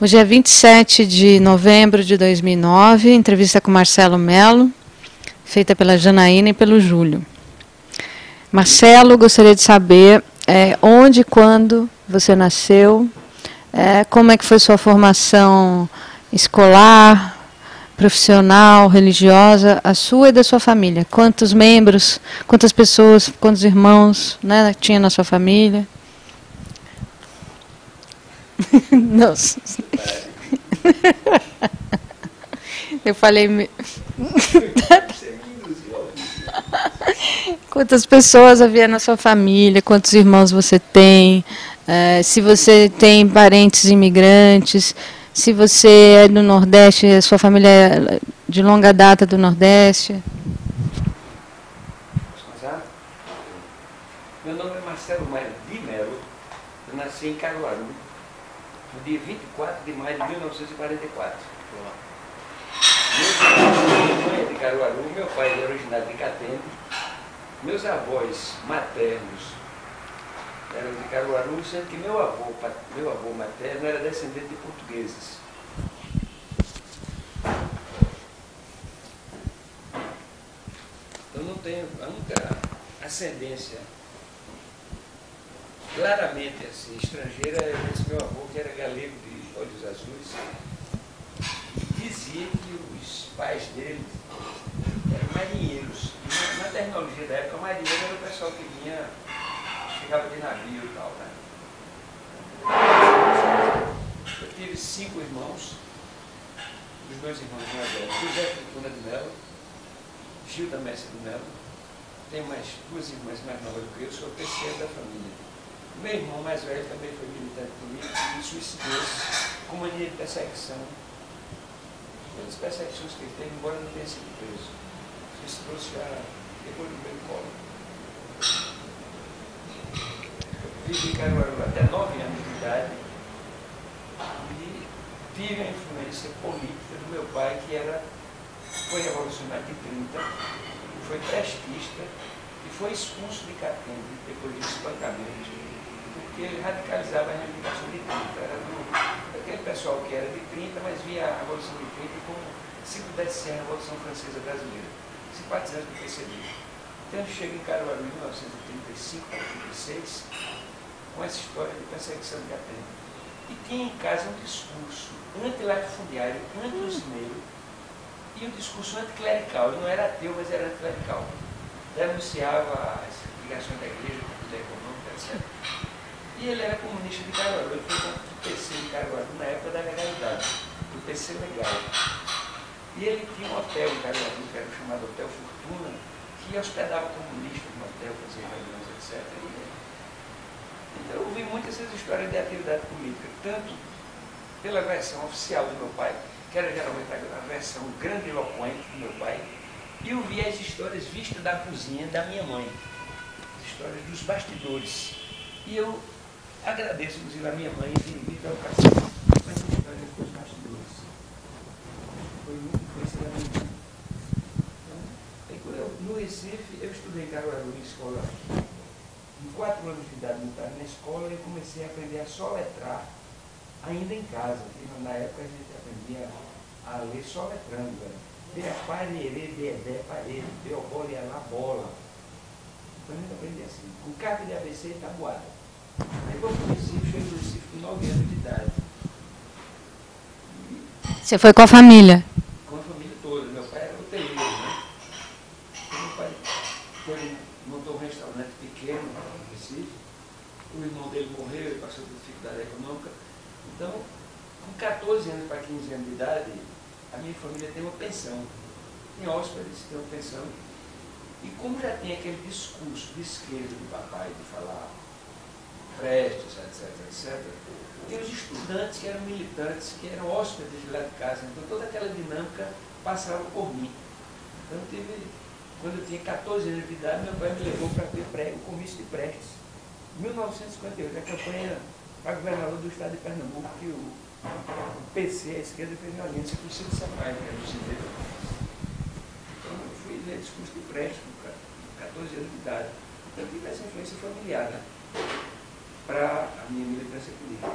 Hoje é 27 de novembro de 2009, entrevista com Marcelo Mello, feita pela Janaína e pelo Júlio. Marcelo, gostaria de saber onde e quando você nasceu, como é que foi sua formação escolar, profissional, religiosa, a sua e da sua família. Quantos membros, quantas pessoas, quantos irmãos, né, tinha na sua família? Nossa. Eu falei... Quantas pessoas havia na sua família? Quantos irmãos você tem? Se você tem parentes imigrantes? Se você é do Nordeste, a sua família é de longa data do Nordeste? Posso começar? Meu nome é Marcelo de Mello. Eu nasci em Caruaru, no dia 24 de maio de 1944. Minha mãe é de Caruaru, meu pai é originário de Catende. Meus avós maternos eram de Caruaru, sendo que meu avô materno era descendente de portugueses. Eu não tenho a única ascendência claramente assim, estrangeira é esse meu avô, que era galego de olhos azuis. Dizia que os pais dele eram marinheiros. E na terminologia da época, marinheiro era o pessoal que chegava de navio e tal, né? Eu tive 5 irmãos, os meus irmãos mais velhos, José Fortuna de Mello, Gilda Mestre de Mello. Tenho mais 2 irmãs mais novas do que eu, sou o terceiro da família. Meu irmão mais velho também foi militante político e suicidou-se com mania de perseguição. Pelas perseguições que ele teve, embora não tenha sido preso. Suicidou-se já depois do meu colo. Vivi em Caruaru até 9 anos de idade e tive a influência política do meu pai, que foi revolucionário de 30, foi trestista e foi expulso de Catende depois de espancamento, porque ele radicalizava a reivindicação de 30. Era aquele pessoal que era de 30, mas via a Revolução de 30 como se pudesse ser a Revolução Francesa Brasileira, simpatizante do PCB. Então eu chego em Caruaru em 1935 para 36, com essa história de perseguição de Catende. E tinha em casa um discurso anti-latifundiário, anti-usineiro, e um discurso anticlerical. Ele não era ateu, mas era anticlerical. Denunciava as ligações da igreja com a vida econômica, etc. E ele era comunista de Caruaru. Ele foi contra o PC de Caruaru na época da legalidade, do PC legal. E ele tinha um hotel em Caruaru, que era o chamado Hotel Fortuna, que hospedava comunistas no hotel, fazia reuniões, etc. Então eu ouvi muito essas histórias de atividade política, tanto pela versão oficial do meu pai, que era geralmente a versão grandiloquente do meu pai, e eu vi as histórias vistas da cozinha da minha mãe, as histórias dos bastidores. E eu agradeço, inclusive, a minha mãe de me dar ocasião com essa história dos bastidores. Foi muito influência da minha mãe. Então, no Recife, eu estudei em Caruaru, em escola. Com 4 anos de idade, eu estava na escola e comecei a aprender a soletrar ainda em casa. Porque na época a gente aprendia a ler soletrando. Parerê, dedé, parede, beobole, alá, bola. Então a gente aprendia assim, com carta de ABC e tabuada. Depois eu cheguei no Recife com 9 anos de idade. Você foi com a família? Com a família toda. Meu pai era hoteleiro, né? Então, meu pai montou um restaurante pequeno no Recife. O irmão dele morreu, ele passou por dificuldade econômica. Então, com 14 anos para 15 anos de idade, a minha família tem uma pensão. Em hóspedes tem uma pensão. E como já tem aquele discurso de esquerda do papai, de falar prestes, etc, etc, tem os estudantes que eram militantes, que eram hóspedes lá de casa. Então toda aquela dinâmica passava por mim. Então quando eu tinha 14 anos de idade, meu pai me levou para ter o comício de Prestes. Em 1958, a campanha para governador do estado de Pernambuco, que o PC, a esquerda, fez uma aliança com o Cid Sampaio, que era do Cideiro. Então eu fui ler discurso de Prestes com 14 anos de idade. Então eu tive essa influência familiar, né, para a minha militância política.